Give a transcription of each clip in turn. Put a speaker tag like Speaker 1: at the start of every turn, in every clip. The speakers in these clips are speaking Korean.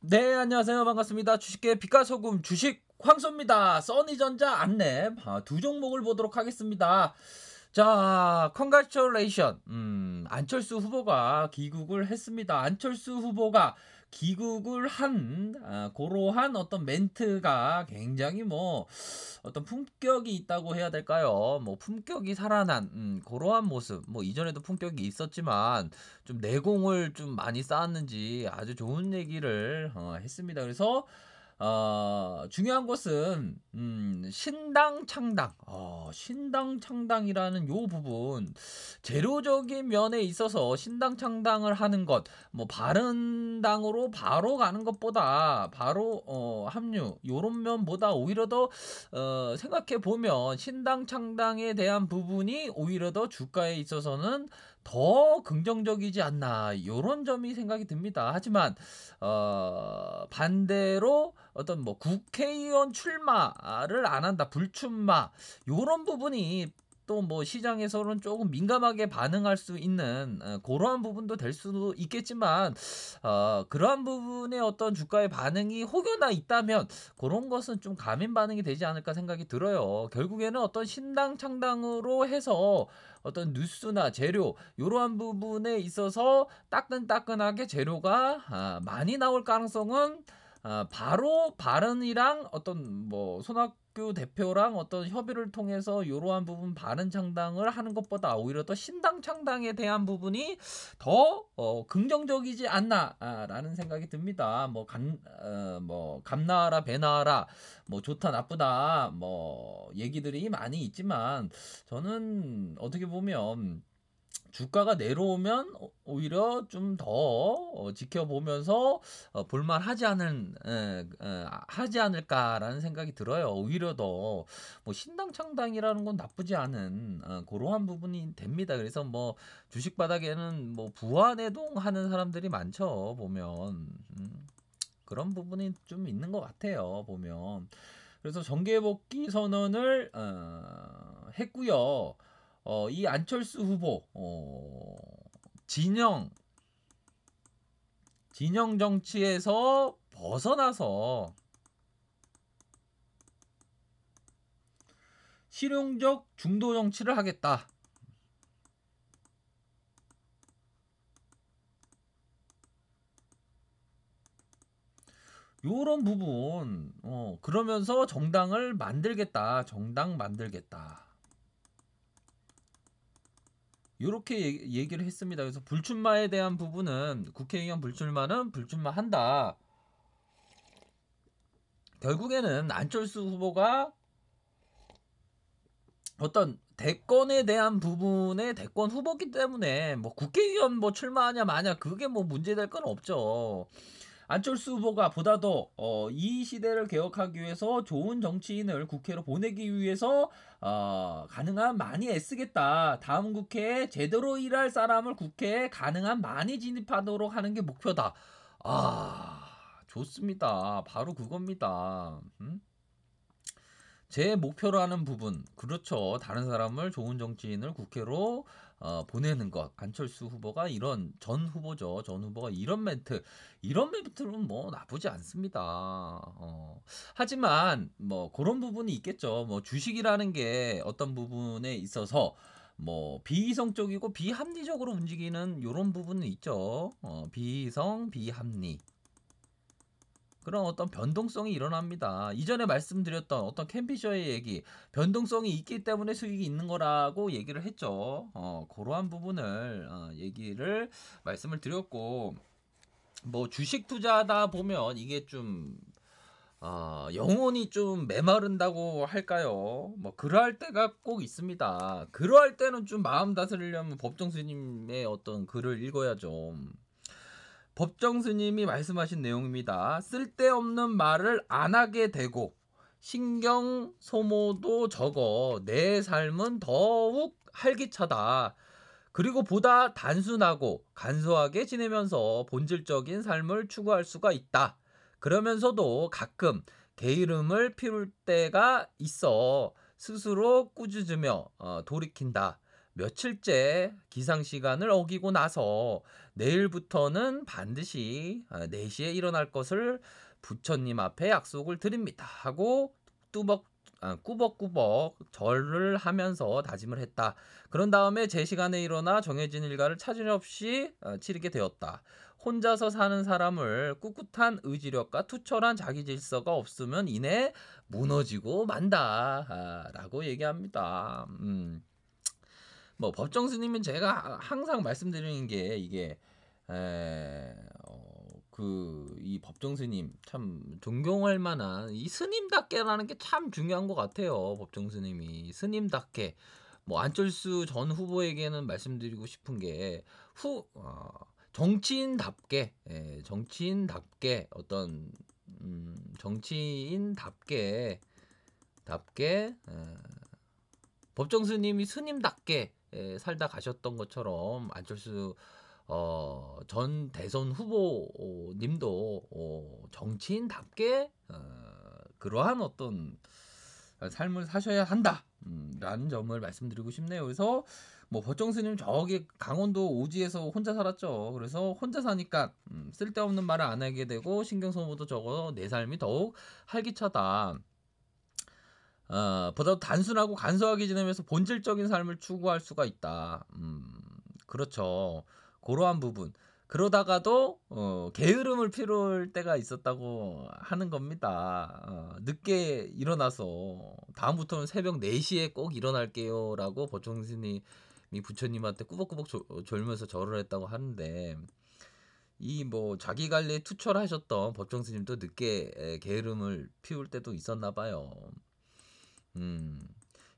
Speaker 1: 네, 안녕하세요. 반갑습니다. 주식계 빛과소금 주식 황소입니다. 써니전자 안랩 두 종목을 보도록 하겠습니다. 자, 컨그레츄레이션. 안철수 후보가 귀국을 했습니다. 안철수 후보가 귀국을 한 고러한 어떤 멘트가 굉장히 뭐 어떤 품격이 있다고 해야 될까요? 뭐 품격이 살아난 고러한 모습. 뭐 이전에도 품격이 있었지만 좀 내공을 좀 많이 쌓았는지 아주 좋은 얘기를 했습니다. 그래서 중요한 것은 신당 창당, 신당 창당이라는 요 부분, 재료적인 면에 있어서 신당 창당을 하는 것, 뭐 바른당으로 바로 가는 것보다 바로 합류 요런 면보다 오히려 더 생각해 보면 신당 창당에 대한 부분이 오히려 더 주가에 있어서는 더 긍정적이지 않나 요런 점이 생각이 듭니다. 하지만 반대로 어떤 뭐 국회의원 출마를 안 한다, 불출마 요런 부분이 또 뭐 시장에서는 조금 민감하게 반응할 수 있는 그러한 부분도 될 수도 있겠지만 그러한 부분의 어떤 주가의 반응이 혹여나 있다면 그런 것은 좀 가민 반응이 되지 않을까 생각이 들어요. 결국에는 어떤 신당 창당으로 해서 어떤 뉴스나 재료 이러한 부분에 있어서 따끈따끈하게 재료가 많이 나올 가능성은 바로 바른이랑 어떤 뭐 손학규 대표랑 어떤 협의를 통해서 이러한 부분 바른 창당을 하는 것보다 오히려 더 신당 창당에 대한 부분이 더 긍정적이지 않나라는 생각이 듭니다. 뭐 감나라 배나라 뭐 좋다 나쁘다 뭐 얘기들이 많이 있지만 저는 어떻게 보면 주가가 내려오면 오히려 좀 더 지켜보면서 볼만하지 하지 않을까라는 생각이 들어요. 오히려 더 뭐 신당 창당이라는 건 나쁘지 않은 그러한 부분이 됩니다. 그래서 뭐 주식 바닥에는 뭐 부안해동 하는 사람들이 많죠. 보면 그런 부분이 좀 있는 것 같아요. 보면 그래서 정계복귀 선언을 했고요. 이 안철수 후보 진영 정치에서 벗어나서 실용적 중도 정치를 하겠다. 요런 부분 그러면서 정당을 만들겠다. 정당 만들겠다. 요렇게 얘기를 했습니다. 그래서 불출마에 대한 부분은 국회의원 불출마는 불출마한다. 결국에는 안철수 후보가 어떤 대권에 대한 부분의 대권 후보기 때문에 뭐 국회의원 뭐 출마하냐 마냐 그게 뭐 문제될 건 없죠. 안철수 후보가 보다도 이 시대를 개혁하기 위해서 좋은 정치인을 국회로 보내기 위해서 가능한 많이 애쓰겠다. 다음 국회에 제대로 일할 사람을 국회에 가능한 많이 진입하도록 하는 게 목표다. 좋습니다. 바로 그겁니다. 제 목표로 하는 부분, 그렇죠. 다른 사람을 좋은 정치인을 국회로 보내는 것. 안철수 후보가 이런 전 후보죠. 전 후보가 이런 멘트는 뭐 나쁘지 않습니다. 하지만 뭐 그런 부분이 있겠죠. 뭐 주식이라는 게 어떤 부분에 있어서 뭐 비이성적이고 비합리적으로 움직이는 이런 부분은 있죠. 비이성, 비합리. 그런 어떤 변동성이 일어납니다. 이전에 말씀드렸던 어떤 캠피셔의 얘기, 변동성이 있기 때문에 수익이 있는 거라고 얘기를 했죠. 그러한 부분을 얘기를 말씀을 드렸고, 뭐 주식 투자하다 보면 이게 좀 영혼이 좀 메마른다고 할까요? 뭐 그러할 때가 꼭 있습니다. 그러할 때는 좀 마음 다스리려면 법정 스님의 어떤 글을 읽어야죠. 법정 스님이 말씀하신 내용입니다. 쓸데없는 말을 안 하게 되고 신경 소모도 적어 내 삶은 더욱 활기차다. 그리고 보다 단순하고 간소하게 지내면서 본질적인 삶을 추구할 수가 있다. 그러면서도 가끔 게으름을 피울 때가 있어 스스로 꾸짖으며 돌이킨다. 며칠째 기상 시간을 어기고 나서 내일부터는 반드시 4시에 일어날 것을 부처님 앞에 약속을 드립니다 하고 꾸벅꾸벅 절을 하면서 다짐을 했다. 그런 다음에 제 시간에 일어나 정해진 일과를 차질 없이 치르게 되었다. 혼자서 사는 사람을 꿋꿋한 의지력과 투철한 자기 질서가 없으면 이내 무너지고 만다 라고 얘기합니다. 뭐 법정 스님은 제가 항상 말씀드리는 게 이게 이 법정 스님 참 존경할 만한 이 스님답게라는 게 참 중요한 것 같아요. 법정 스님이 스님답게 뭐 안철수 전 후보에게는 말씀드리고 싶은 게 정치인답게 정치인답게 어떤 정치인답게 법정 스님이 스님답게 살다 가셨던 것처럼 안철수 전 대선 후보님도 정치인답게 그러한 어떤 삶을 사셔야 한다 라는 점을 말씀드리고 싶네요. 그래서 뭐 법정 스님 저기 강원도 오지에서 혼자 살았죠. 그래서 혼자 사니까 쓸데없는 말을 안 하게 되고 신경 소모도 적어 내 삶이 더욱 활기차다. 보다 단순하고 간소하게 지내면서 본질적인 삶을 추구할 수가 있다. 그렇죠. 그러한 부분. 그러다가도 게으름을 피울 때가 있었다고 하는 겁니다. 늦게 일어나서 다음부터는 새벽 4시에 꼭 일어날게요 라고 법정스님이 부처님한테 꾸벅꾸벅 졸면서 절을 했다고 하는데 이 뭐 자기 관리에 투철하셨던 법정스님도 늦게 게으름을 피울 때도 있었나 봐요.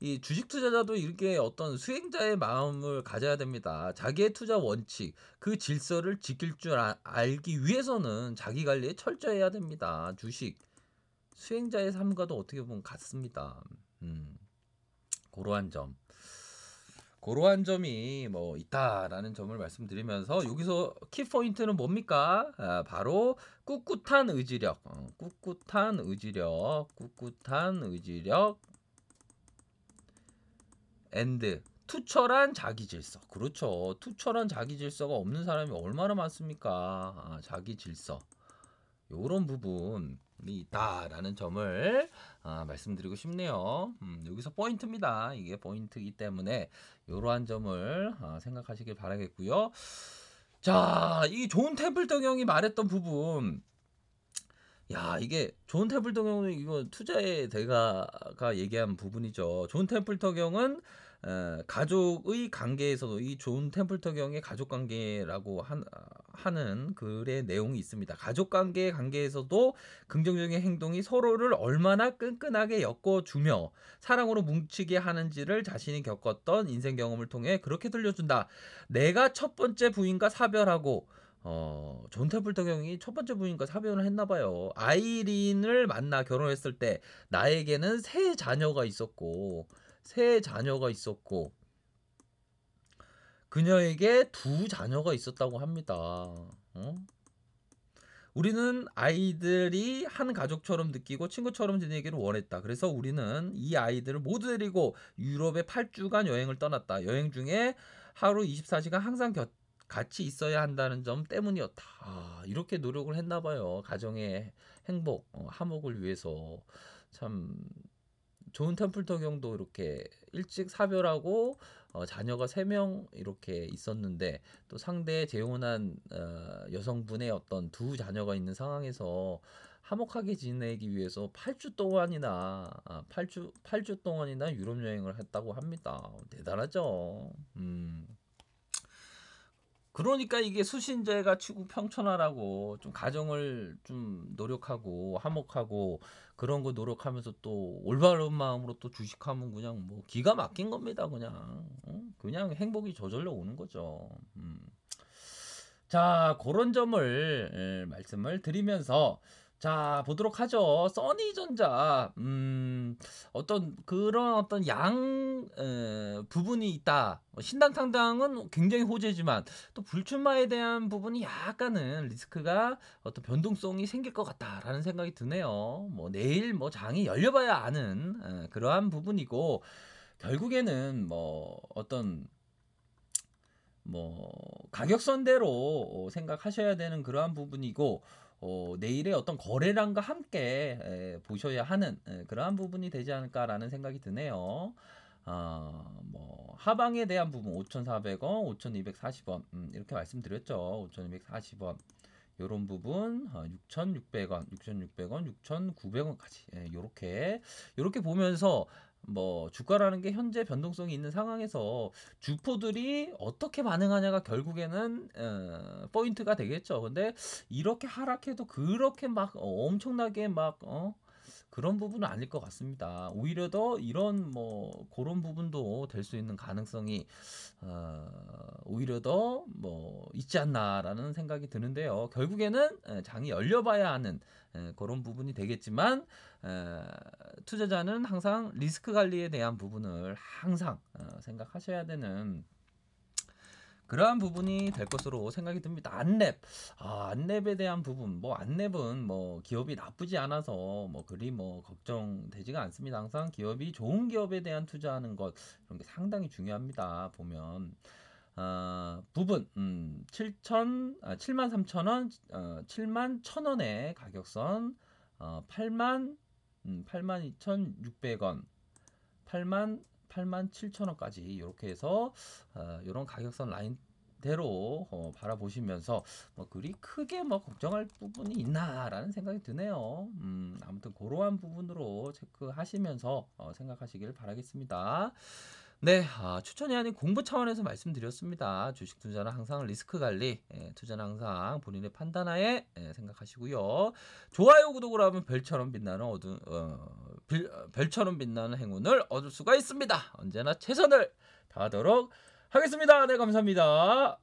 Speaker 1: 이 주식 투자자도 이렇게 어떤 수행자의 마음을 가져야 됩니다. 자기의 투자 원칙, 그 질서를 지킬 줄 알기 위해서는 자기 관리에 철저해야 됩니다. 주식 수행자의 삶과도 어떻게 보면 같습니다. 그러한 점이 뭐 있다라는 점을 말씀드리면서 여기서 키포인트는 뭡니까? 바로 꿋꿋한 의지력, 꿋꿋한 의지력 앤드 투철한 자기 질서. 그렇죠. 투철한 자기 질서가 없는 사람이 얼마나 많습니까? 자기 질서. 요런 부분이 있다라는 점을 말씀드리고 싶네요. 여기서 포인트입니다. 이게 포인트이기 때문에 이러한 점을 생각하시길 바라겠고요. 자, 이 존 템플턴 형이 말했던 부분. 야, 이게 존 템플턴 경은 이거 투자의 대가가 얘기한 부분이죠. 존 템플턴 경은 가족의 관계에서도 이 존 템플턴 경의 가족 관계라고 하는 글의 내용이 있습니다. 가족 관계에서도 긍정적인 행동이 서로를 얼마나 끈끈하게 엮어주며 사랑으로 뭉치게 하는지를 자신이 겪었던 인생 경험을 통해 그렇게 들려준다. 내가 첫 번째 부인과 사별하고 존 템플턴 경이 첫 번째 부인과 사별을 했나봐요. 아이린을 만나 결혼했을 때 나에게는 세 자녀가 있었고 그녀에게 2자녀가 있었다고 합니다. 우리는 아이들이 한 가족처럼 느끼고 친구처럼 지내기를 원했다. 그래서 우리는 이 아이들을 모두 데리고 유럽에 8주간 여행을 떠났다. 여행 중에 하루 24시간 항상 같이 있어야 한다는 점 때문이었다. 이렇게 노력을 했나 봐요. 가정의 행복, 화목을 위해서. 참 좋은 템플턴 경도 이렇게 일찍 사별하고 자녀가 3명 이렇게 있었는데 또 상대 재혼한 여성분의 어떤 2자녀가 있는 상황에서 화목하게 지내기 위해서 8주 동안이나 8주 동안이나 유럽 여행을 했다고 합니다. 대단하죠. 그러니까 이게 수신제가 치고 평천하라고 좀 가정을 좀 노력하고 화목하고 그런 거 노력하면서 또 올바른 마음으로 또 주식하면 그냥 뭐 기가 막힌 겁니다. 그냥 행복이 저절로 오는 거죠. 자, 그런 점을 말씀을 드리면서 자, 보도록 하죠. 써니전자 어떤 그런 어떤 부분이 있다. 신당탕당은 굉장히 호재지만 또 불출마에 대한 부분이 약간은 리스크가 어떤 변동성이 생길 것 같다라는 생각이 드네요. 뭐 내일 뭐 장이 열려봐야 아는 그러한 부분이고 결국에는 뭐 어떤 뭐 가격선대로 생각하셔야 되는 그러한 부분이고 내일의 어떤 거래량과 함께 보셔야 하는 그러한 부분이 되지 않을까라는 생각이 드네요. 뭐 하방에 대한 부분 5,400원, 5,240원 이렇게 말씀드렸죠. 5,240원 요런 부분 6,600원, 6,600원, 6,900원까지 요렇게 보면서 뭐 주가라는 게 현재 변동성이 있는 상황에서 주포들이 어떻게 반응하냐가 결국에는 포인트가 되겠죠. 근데 이렇게 하락해도 그렇게 막 엄청나게 막 그런 부분은 아닐 것 같습니다. 오히려 더 이런 뭐 그런 부분도 될 수 있는 가능성이 오히려 더 뭐 있지 않나라는 생각이 드는데요. 결국에는 장이 열려봐야 하는 그런 부분이 되겠지만 투자자는 항상 리스크 관리에 대한 부분을 항상 생각하셔야 되는 그러한 부분이 될 것으로 생각이 듭니다. 안랩. 안랩에 대한 부분. 뭐 안랩은 뭐 기업이 나쁘지 않아서 뭐 그리 뭐 걱정되지가 않습니다. 항상 기업이 좋은 기업에 대한 투자하는 것 이런 게 상당히 중요합니다. 보면 부분 73,000원 71,000원의 가격선 82,600원 87,000원까지 이렇게 해서 이런 가격선 라인대로 바라보시면서 뭐 그리 크게 뭐 걱정할 부분이 있나라는 생각이 드네요. 아무튼 그러한 부분으로 체크하시면서 생각하시길 바라겠습니다. 네, 추천이 아닌 공부 차원에서 말씀드렸습니다. 주식 투자는 항상 리스크 관리, 투자는 항상 본인의 판단하에 생각하시고요. 좋아요, 구독을 하면 별처럼 빛나는 별처럼 빛나는 행운을 얻을 수가 있습니다. 언제나 최선을 다하도록 하겠습니다. 네, 감사합니다.